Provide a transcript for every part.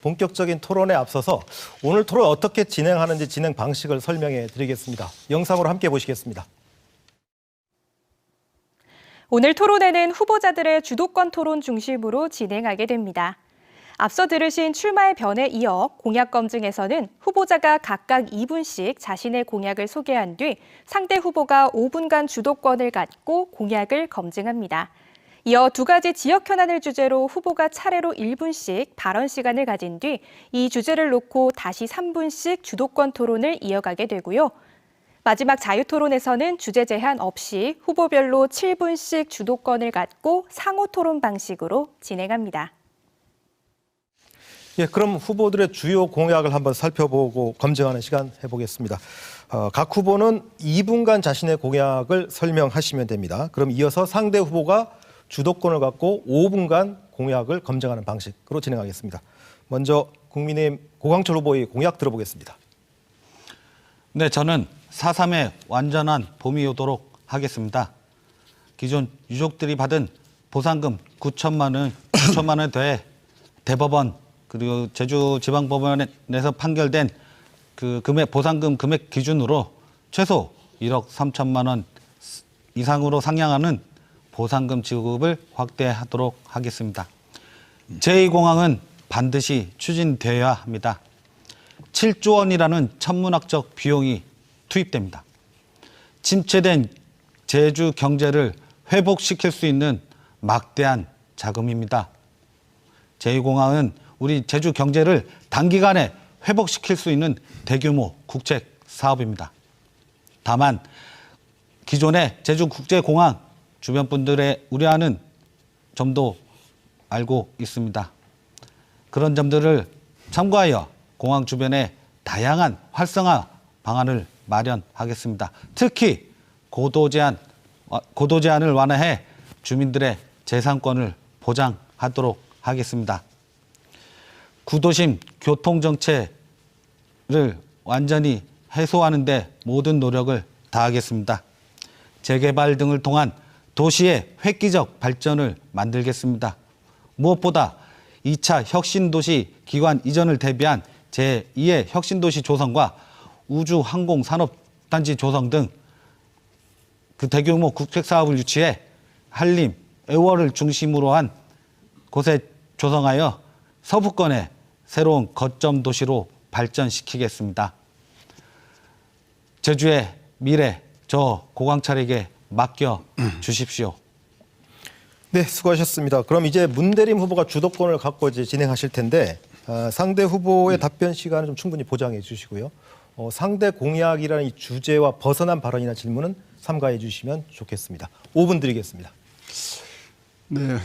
본격적인 토론에 앞서서 오늘 토론 어떻게 진행하는지 진행 방식을 설명해 드리겠습니다. 영상으로 함께 보시겠습니다. 오늘 토론회는 후보자들의 주도권 토론 중심으로 진행하게 됩니다. 앞서 들으신 출마의 변에 이어 공약 검증에서는 후보자가 각각 2분씩 자신의 공약을 소개한 뒤 상대 후보가 5분간 주도권을 갖고 공약을 검증합니다. 이어 두 가지 지역 현안을 주제로 후보가 차례로 1분씩 발언 시간을 가진 뒤 이 주제를 놓고 다시 3분씩 주도권 토론을 이어가게 되고요. 마지막 자유토론에서는 주제 제한 없이 후보별로 7분씩 주도권을 갖고 상호 토론 방식으로 진행합니다. 예, 그럼 후보들의 주요 공약을 한번 살펴보고 검증하는 시간 해보겠습니다. 각 후보는 2분간 자신의 공약을 설명하시면 됩니다. 그럼 이어서 상대 후보가 주도권을 갖고 5분간 공약을 검증하는 방식으로 진행하겠습니다. 먼저 국민의힘 고광철 후보의 공약 들어보겠습니다. 네, 저는 4.3의 완전한 봄이 오도록 하겠습니다. 기존 유족들이 받은 보상금 9천만 원 더해 대법원 그리고 제주지방법원에서 판결된 그 보상금 금액 기준으로 최소 1억 3천만 원 이상으로 상향하는 보상금 지급을 확대하도록 하겠습니다. 제2공항은 반드시 추진되어야 합니다. 7조 원이라는 천문학적 비용이 투입됩니다. 침체된 제주 경제를 회복시킬 수 있는 막대한 자금입니다. 제2공항은 우리 제주 경제를 단기간에 회복시킬 수 있는 대규모 국책 사업입니다. 다만 기존의 제주국제공항 주변 분들의 우려하는 점도 알고 있습니다. 그런 점들을 참고하여 공항 주변에 다양한 활성화 방안을 마련하겠습니다. 특히 고도 제한을 완화해 주민들의 재산권을 보장하도록 하겠습니다. 구도심 교통정체를 완전히 해소하는 데 모든 노력을 다하겠습니다. 재개발 등을 통한 도시의 획기적 발전을 만들겠습니다. 무엇보다 2차 혁신도시 기관 이전을 대비한 제2의 혁신도시 조성과 우주항공산업단지 조성 등 그 대규모 국책사업을 유치해 한림, 애월을 중심으로 한 곳에 조성하여 서부권의 새로운 거점 도시로 발전시키겠습니다. 제주의 미래 저 고광철에게 맡겨 주십시오. 네, 수고하셨습니다. 그럼 이제 문대림 후보가 주도권을 갖고 이제 진행하실 텐데 상대 후보의 답변 시간을 좀 충분히 보장해 주시고요. 상대 공약이라는 이 주제와 벗어난 발언이나 질문은 삼가해 주시면 좋겠습니다. 5분 드리겠습니다. 네,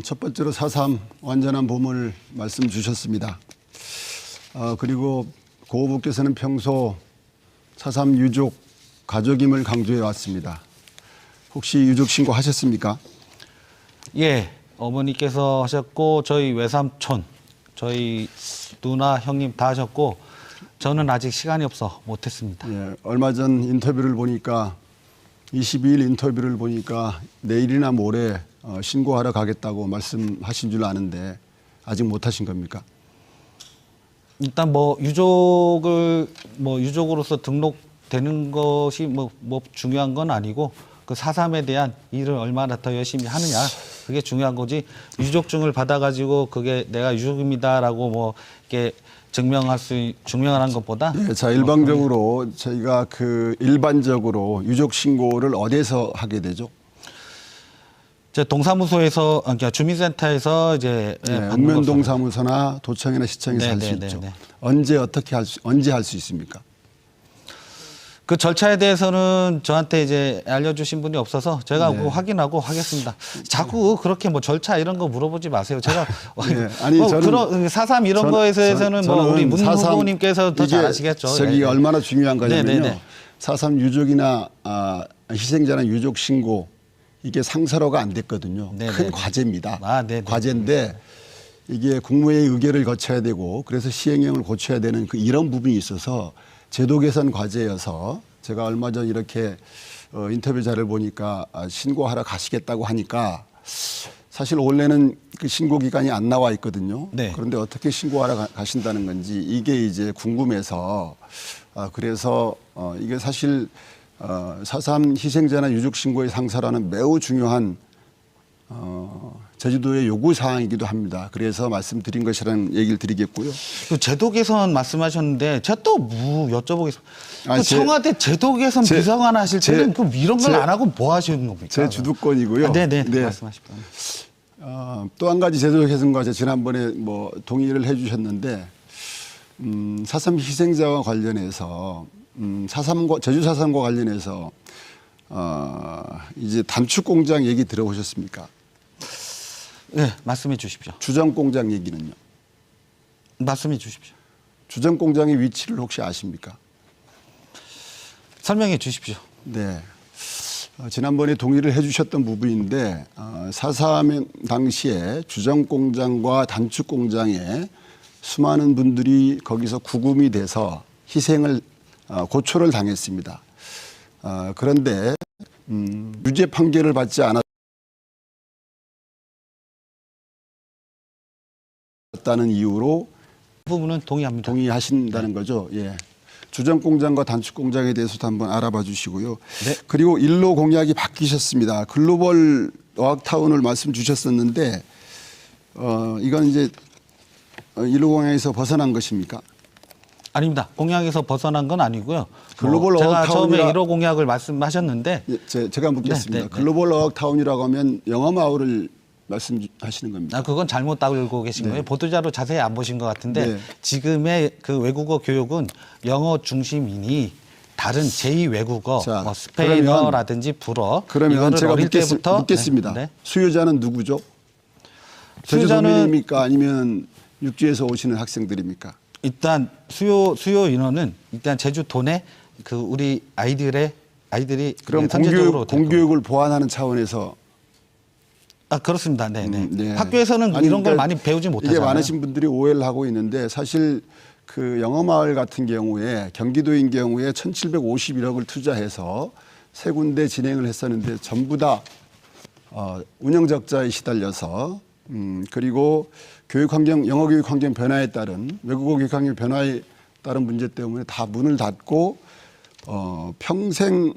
첫 번째로 4.3 완전한 봄을 말씀 주셨습니다. 그리고 고 후보께서는 평소 4.3 유족 가족임을 강조해 왔습니다. 혹시 유족 신고 하셨습니까? 예, 어머니께서 하셨고 저희 외삼촌, 저희 누나, 형님 다 하셨고 저는 아직 시간이 없어 못했습니다. 예, 얼마 전 인터뷰를 보니까 22일 인터뷰를 보니까 내일이나 모레 신고하러 가겠다고 말씀하신 줄 아는데 아직 못하신 겁니까? 일단 유족으로서 등록되는 것이 뭐 중요한 건 아니고 그 4.3에 대한 일을 얼마나 더 열심히 하느냐 그게 중요한 거지. 유족증을 받아가지고 그게 내가 유족입니다라고 이렇게 증명하는 것보다. 네, 자 일방적으로 저희가 일반적으로 유족 신고를 어디에서 하게 되죠? 동사무소에서 그러니까 주민센터에서 이제 읍면동 사무소나 도청이나 시청에서 할 수 있죠. 언제 할 수 있습니까? 그 절차에 대해서는 저한테 이제 알려주신 분이 없어서 제가 그거 확인하고 하겠습니다. 자꾸 그렇게 절차 이런 거 물어보지 마세요. 제가 아니 저는 4.3 이런 거에서는 우리 문 후보님께서 더 잘 아시겠죠. 저기 얼마나 중요한 거냐면요. 4.3 유족이나 희생자나 유족 신고 이게 상설화가 안 됐거든요. 큰 과제입니다. 과제인데 이게 국무회의 의결을 거쳐야 되고 그래서 시행령을 고쳐야 되는 이런 부분이 있어서 제도 개선 과제여서 제가 얼마 전 이렇게 인터뷰 자료를 보니까 신고하러 가시겠다고 하니까 사실 원래는 그 신고 기간이 안 나와 있거든요. 네. 그런데 어떻게 신고하러 가신다는 건지 이게 이제 궁금해서 그래서 이게 사실 4.3 희생자나 유족 신고의 상사라는 매우 중요한 제주도의 요구 사항이기도 합니다. 그래서 말씀드린 것이라는 얘기를 드리겠고요. 그 제도 개선 말씀하셨는데 제가 또 여쭤보겠습니다. 그 청와대 제도 개선 비서관 하실 때는 그 이런 걸 안 하고 뭐 하시는 겁니까? 제 주도권이고요. 네네. 말씀하십시오. 또 한 가지 제도 개선과 지난번에 뭐 동의를 해주셨는데 4.3 희생자와 관련해서 제주 4.3과 관련해서 이제 단축 공장 얘기 들어보셨습니까? 네, 말씀해 주십시오. 주정 공장 얘기는요. 말씀해 주십시오. 주정 공장의 위치를 혹시 아십니까? 설명해 주십시오. 네. 지난번에 동의를 해주셨던 부분인데 4.3 당시에 주정 공장과 단축 공장에 수많은 분들이 거기서 구금이 돼서 희생을 고초를 당했습니다. 그런데 유죄 판결을 받지 않았다는 이유로 그 부분은 동의합니다. 동의하신다는 거죠. 예. 주정 공장과 단축 공장에 대해서도 한번 알아봐 주시고요. 네. 그리고 일로 공약이 바뀌셨습니다. 글로벌 어학타운을 말씀 주셨었는데 이건 이제 일로 공약에서 벗어난 것입니까? 아닙니다. 공약에서 벗어난 건 아니고요. 글로벌 제가 어학타운이라- 처음에 1호 공약을 말씀하셨는데 예, 제가 묻겠습니다. 네, 네, 네. 글로벌 어학타운이라고 하면 영어마을을 말씀하시는 겁니다. 그건 잘못 따르고 계신 거예요. 보도자료 자세히 안 보신 것 같은데 네. 지금의 그 외국어 교육은 영어 중심이니 다른 제2 외국어 자, 뭐 스페인어라든지 불어 그러면 이거를 제가 어릴 때부터 묻겠습니다. 네. 수요자는 누구죠? 제주도민입니까? 아니면 육지에서 오시는 학생들입니까? 일단 수요 인원은 일단 제주 도내 그 우리 아이들이 그럼 선제적으로 공교육을 보완하는 차원에서 그렇습니다. 네. 네. 학교에서는 아니, 이런 걸 그러니까 많이 배우지 못하잖아요. 이게 많으신 분들이 오해를 하고 있는데 사실 그 영어마을 같은 경우에 경기도인 경우에 1,751억을 투자해서 세 군데 진행을 했었는데 전부 다 운영 적자에 시달려서 그리고 교육 환경, 영어 교육 환경 변화에 따른 외국어 교육 환경 변화에 따른 문제 때문에 다 문을 닫고 평생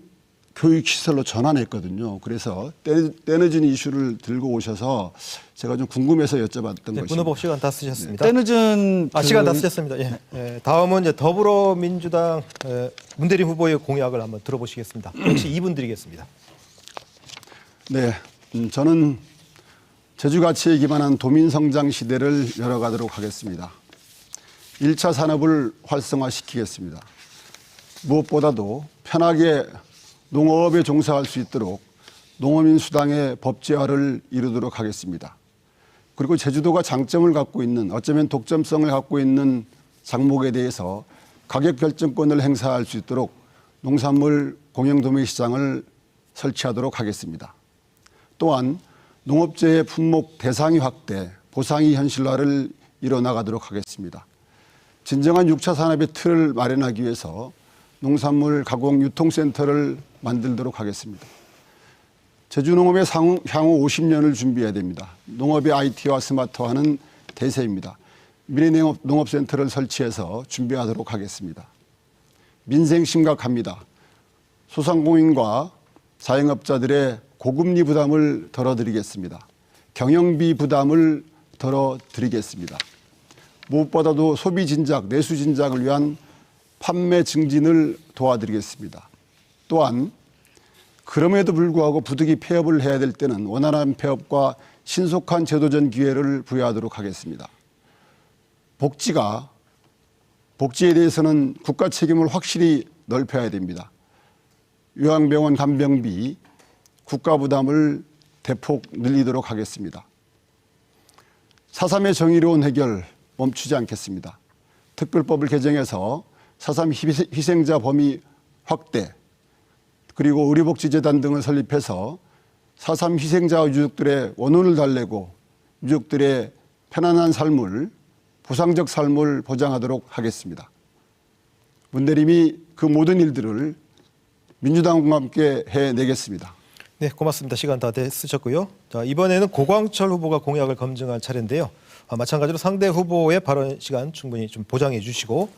교육 시설로 전환했거든요. 그래서 때늦은 이슈를 들고 오셔서 제가 좀 궁금해서 여쭤봤던 것입니다. 분호법 시간 다 쓰셨습니다. 때늦은 시간 다 쓰셨습니다. 예. 예. 다음은 이제 더불어민주당 문대림 후보의 공약을 한번 들어보시겠습니다. 역시 2분 드리겠습니다. 네, 저는 제주 가치에 기반한 도민 성장 시대를 열어가도록 하겠습니다. 1차 산업을 활성화시키겠습니다. 무엇보다도 편하게 농업에 종사할 수 있도록 농어민 수당의 법제화를 이루도록 하겠습니다. 그리고 제주도가 장점을 갖고 있는 어쩌면 독점성을 갖고 있는 작목에 대해서 가격 결정권을 행사할 수 있도록 농산물 공영도매시장을 설치하도록 하겠습니다. 또한 농업재해 품목 대상위 확대, 보상이 현실화를 이뤄나가도록 하겠습니다. 진정한 6차 산업의 틀을 마련하기 위해서 농산물 가공 유통센터를 만들도록 하겠습니다. 제주농업의 향후 50년을 준비해야 됩니다. 농업의 IT와 스마트화는 대세입니다. 미래농업센터를 설치해서 준비하도록 하겠습니다. 민생 심각합니다. 소상공인과 자영업자들의 고금리 부담을 덜어드리겠습니다. 경영비 부담을 덜어드리겠습니다. 무엇보다도 소비 진작, 내수 진작을 위한 판매 증진을 도와드리겠습니다. 또한 그럼에도 불구하고 부득이 폐업을 해야 될 때는 원활한 폐업과 신속한 재도전 기회를 부여하도록 하겠습니다. 복지에 대해서는 국가 책임을 확실히 넓혀야 됩니다. 요양병원 간병비 국가 부담을 대폭 늘리도록 하겠습니다. 4.3의 정의로운 해결 멈추지 않겠습니다. 특별법을 개정해서 4.3 희생자 범위 확대 그리고 의료복지재단 등을 설립해서 4.3 희생자 유족들의 원혼을 달래고 유족들의 편안한 삶을 보상적 삶을 보장하도록 하겠습니다. 문대림이 그 모든 일들을 민주당과 함께 해내겠습니다. 네, 고맙습니다. 시간 다 쓰셨고요. 자, 이번에는 고광철 후보가 공약을 검증할 차례인데요. 마찬가지로 상대 후보의 발언 시간 충분히 좀 보장해 주시고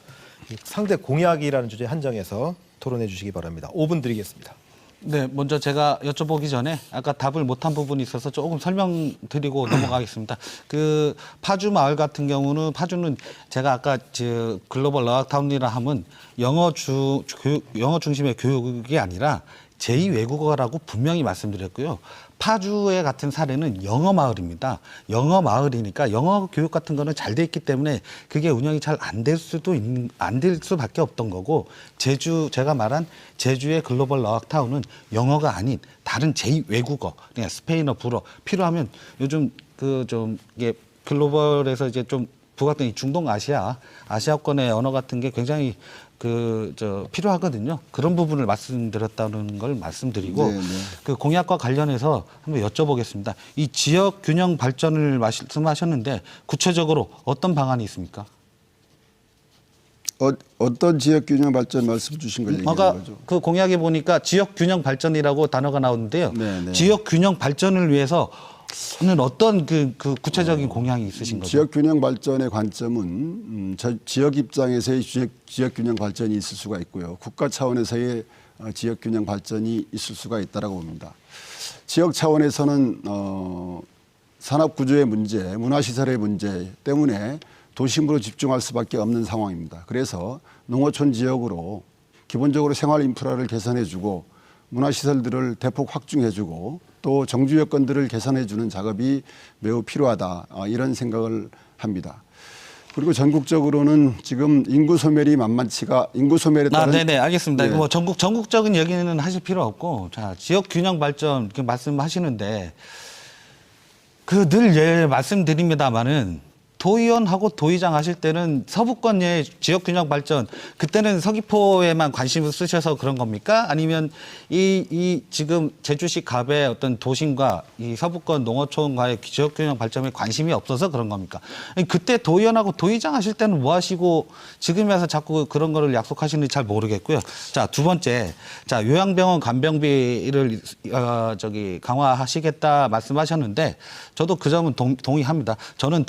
상대 공약이라는 주제 한정해서 토론해 주시기 바랍니다. 5분 드리겠습니다. 네, 먼저 제가 여쭤보기 전에 아까 답을 못한 부분이 있어서 조금 설명드리고 넘어가겠습니다. 그 파주 마을 같은 경우는 파주는 제가 아까 글로벌 어학타운이라 하면 영어 중심의 교육이 아니라 제2외국어라고 분명히 말씀드렸고요. 파주의 같은 사례는 영어 마을입니다. 영어 마을이니까 영어 교육 같은 거는 잘 돼 있기 때문에 그게 운영이 잘 안 될 수밖에 없던 거고 제가 말한 제주의 글로벌 어학타운은 영어가 아닌 다른 제2외국어, 그냥 스페인어, 불어 필요하면 요즘 이게 글로벌에서 이제 좀 부각된 중동 아시아권의 언어 같은 게 굉장히 필요하거든요. 그런 부분을 말씀드렸다는 걸 말씀드리고 네, 네. 그 공약과 관련해서 한번 여쭤보겠습니다. 이 지역 균형 발전을 말씀하셨는데 구체적으로 어떤 방안이 있습니까? 어떤 지역 균형 발전 말씀 주신 걸 얘기하는 거죠? 그 공약에 보니까 지역 균형 발전이라고 단어가 나오는데요. 네, 네. 지역 균형 발전을 위해서는 어떤 그 구체적인 공약이 있으신 거죠? 지역 균형 발전의 관점은 지역 입장에서의 지역 균형 발전이 있을 수가 있고요. 국가 차원에서의 지역 균형 발전이 있을 수가 있다라고 봅니다. 지역 차원에서는 산업 구조의 문제, 문화 시설의 문제 때문에 도심으로 집중할 수밖에 없는 상황입니다. 그래서 농어촌 지역으로 기본적으로 생활 인프라를 개선해주고 문화 시설들을 대폭 확충해주고 또 정주 여건들을 개선해주는 작업이 매우 필요하다 이런 생각을 합니다. 그리고 전국적으로는 지금 인구 소멸에 따른 네네 알겠습니다. 네. 뭐 전국적인 얘기는 하실 필요 없고 자 지역 균형 발전 이렇게 말씀하시는데 그 늘 말씀드립니다만은. 도의원하고 도의장 하실 때는 서부권 내 지역 균형 발전 그때는 서귀포에만 관심을 쓰셔서 그런 겁니까? 아니면 이 지금 제주시 갑의 어떤 도심과 이 서부권 농어촌과의 지역 균형 발전에 관심이 없어서 그런 겁니까? 그때 도의원하고 도의장 하실 때는 뭐 하시고 지금 와서 자꾸 그런 거를 약속하시는지 잘 모르겠고요. 자, 두 번째. 자, 요양병원 간병비를 강화하시겠다 말씀하셨는데 저도 그 점은 동의합니다. 저는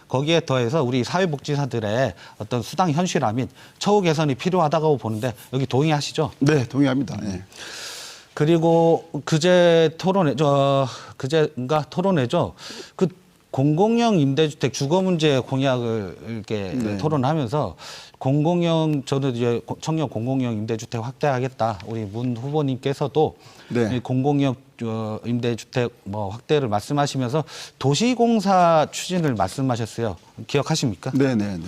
거기에 더해서 우리 사회복지사들의 어떤 수당 현실화 및 처우 개선이 필요하다고 보는데 여기 동의하시죠? 네, 동의합니다. 네. 그리고 그제인가 토론회죠. 그 공공형 임대주택 주거 문제 공약을 이렇게 네. 토론하면서 저는 이제 청년 공공형 임대주택 확대하겠다. 우리 문 후보님께서도 네. 공공형 임대주택 확대를 말씀하시면서 도시공사 추진을 말씀하셨어요. 기억하십니까? 네, 네, 네.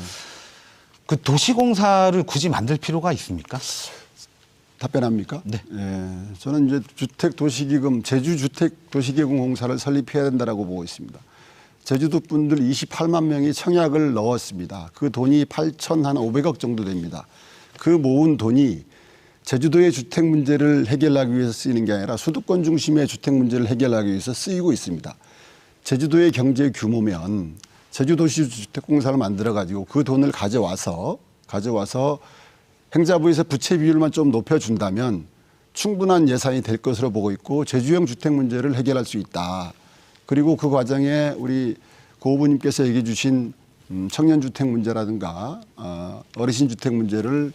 그 도시공사를 굳이 만들 필요가 있습니까? 답변합니까? 네. 예, 저는 이제 주택도시기금, 제주주택도시기금 공사를 설립해야 된다라고 보고 있습니다. 제주도 분들 28만 명이 청약을 넣었습니다. 그 돈이 8,500억 정도 됩니다. 그 모은 돈이 제주도의 주택 문제를 해결하기 위해서 쓰이는 게 아니라 수도권 중심의 주택 문제를 해결하기 위해서 쓰이고 있습니다. 제주도의 경제 규모면 제주도시 주택공사를 만들어 가지고 그 돈을 가져와서 행자부에서 부채 비율만 좀 높여준다면 충분한 예산이 될 것으로 보고 있고 제주형 주택 문제를 해결할 수 있다. 그리고 그 과정에 우리 고 후보님께서 얘기해 주신 청년주택 문제라든가 어르신 주택 문제를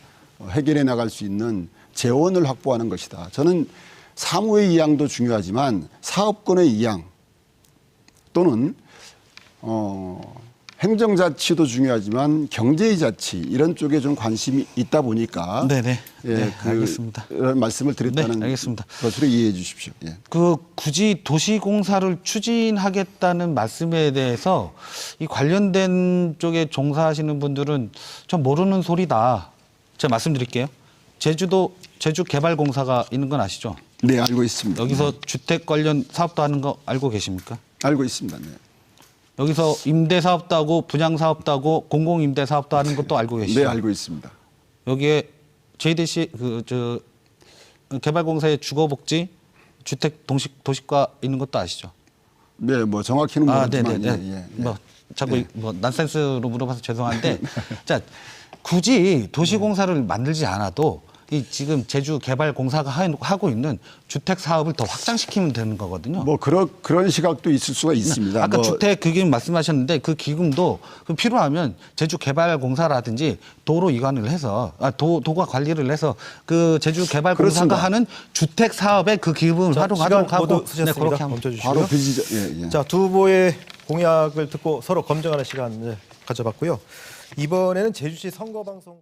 해결해 나갈 수 있는 재원을 확보하는 것이다. 저는 사무의 이양도 중요하지만 사업권의 이양 또는 행정자치도 중요하지만 경제의 자치 이런 쪽에 좀 관심이 있다 보니까 네네. 예, 네, 알겠습니다. 그런 말씀을 드렸다는 네, 알겠습니다. 것으로 이해해 주십시오. 예. 굳이 도시공사를 추진하겠다는 말씀에 대해서 이 관련된 쪽에 종사하시는 분들은 좀 모르는 소리다. 제가 말씀드릴게요. 제주개발공사가 있는 건 아시죠? 네, 알고 있습니다. 여기서 주택 관련 사업도 하는 거 알고 계십니까? 알고 있습니다. 네. 여기서 임대 사업도 하고 분양 사업도 하고 공공 임대 사업도 하는 것도 알고 계시죠? 네, 알고 있습니다. 여기에 JDC 개발공사의 주거복지 주택 도시가 있는 것도 아시죠? 네, 뭐 정확히는 모르지만 네네네. 자꾸 난센스로 물어봐서 죄송한데 자 굳이 도시공사를 만들지 않아도 이 지금 제주개발공사가 하고 있는 주택 사업을 더 확장시키면 되는 거거든요. 뭐 그런 시각도 있을 수가 있습니다. 아까 주택 기금 말씀하셨는데 그 기금도 필요하면 제주개발공사라든지 도로 이관을 해서 도가 관리를 해서 그 제주개발공사가 그렇습니다. 하는 주택 사업에 그 기금을 활용하도록 시간 모두 하고 쓰셨습니다. 그렇게 하면 멈춰주시고요. 바로 예. 자, 두 후보의 공약을 듣고 서로 검증하는 시간 가져봤고요. 이번에는 제주시 선거방송